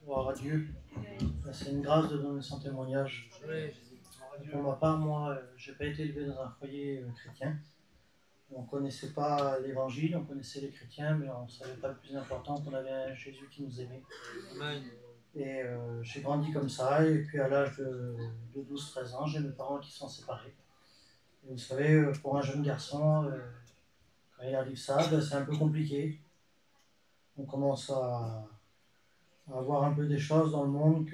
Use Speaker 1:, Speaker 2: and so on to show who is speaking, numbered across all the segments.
Speaker 1: Gloire à Dieu. C'est une grâce de donner son témoignage. Pour ma part, moi, je n'ai pas été élevé dans un foyer chrétien. On ne connaissait pas l'évangile, on connaissait les chrétiens, mais on ne savait pas le plus important, qu'on avait un Jésus qui nous aimait.
Speaker 2: Amen.
Speaker 1: Et j'ai grandi comme ça, et puis à l'âge de 12-13 ans, j'ai mes parents qui sont séparés. Et vous savez, pour un jeune garçon, quand il arrive ça, c'est un peu compliqué. On commence à voir un peu des choses dans le monde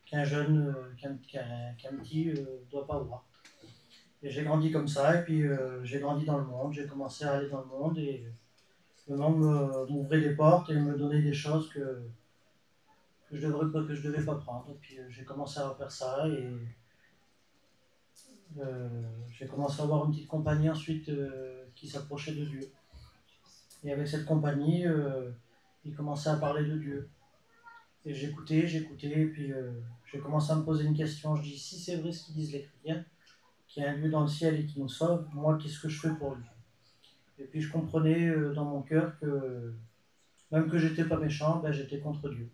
Speaker 1: qu'un jeune, qu'un petit ne doit pas voir. Et j'ai grandi comme ça, et puis j'ai grandi dans le monde, j'ai commencé à aller dans le monde, et le monde m'ouvrait des portes et me donnait des choses que je devais pas prendre. Et puis j'ai commencé à faire ça, et j'ai commencé à avoir une petite compagnie ensuite qui s'approchait de Dieu. Et avec cette compagnie, il commençait à parler de Dieu. Et j'écoutais, et puis j'ai commencé à me poser une question. Je dis, si c'est vrai ce qu'ils disent les chrétiens, qu'il y a un Dieu dans le ciel et qui nous sauve, moi, qu'est-ce que je fais pour lui? Et puis je comprenais dans mon cœur que, même que j'étais pas méchant, ben, j'étais contre Dieu.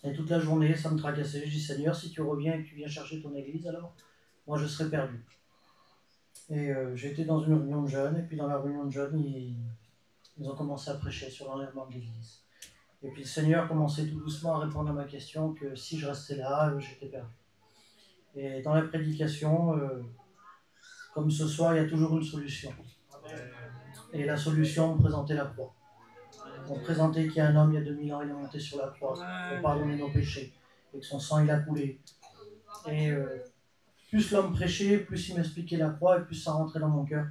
Speaker 1: Et toute la journée, ça me tracassait. Je dis, Seigneur, si tu reviens et que tu viens chercher ton église, alors, moi, je serai perdu. Et j'étais dans une réunion de jeunes, et puis dans la réunion de jeunes, ils ont commencé à prêcher sur l'enlèvement de l'église. Et puis le Seigneur commençait tout doucement à répondre à ma question que si je restais là, j'étais perdu. Et dans la prédication, comme ce soir, il y a toujours une solution. Et la solution, on présentait la croix. On présentait qu'il y a un homme, il y a 2000 ans, il est monté sur la croix pour pardonner nos péchés. Et que son sang, il a coulé. Et plus l'homme prêchait, plus il m'expliquait la croix, et plus ça rentrait dans mon cœur.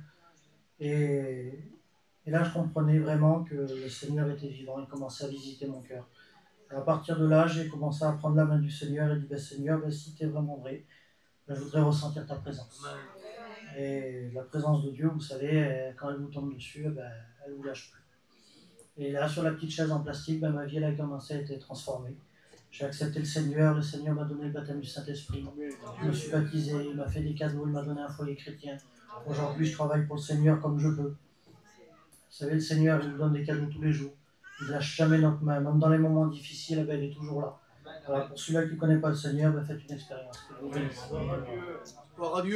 Speaker 1: Et là, je comprenais vraiment que le Seigneur était vivant. Il commençait à visiter mon cœur. Et à partir de là, j'ai commencé à prendre la main du Seigneur et dit, Seigneur, si tu es vraiment vrai, je voudrais ressentir ta présence. Et la présence de Dieu, vous savez, quand elle vous tombe dessus, elle ne vous lâche plus. Et là, sur la petite chaise en plastique, ma vie elle a commencé à être transformée. J'ai accepté le Seigneur m'a donné le baptême du Saint-Esprit. Je me suis baptisé, il m'a fait des cadeaux, il m'a donné un foyer chrétien. Aujourd'hui, je travaille pour le Seigneur comme je peux. Vous savez, le Seigneur, il nous donne des cadeaux tous les jours. Il ne lâche jamais notre main, même dans les moments difficiles, il est toujours là. Alors, pour celui-là qui ne connaît pas le Seigneur, faites une expérience.
Speaker 2: Gloire à Dieu.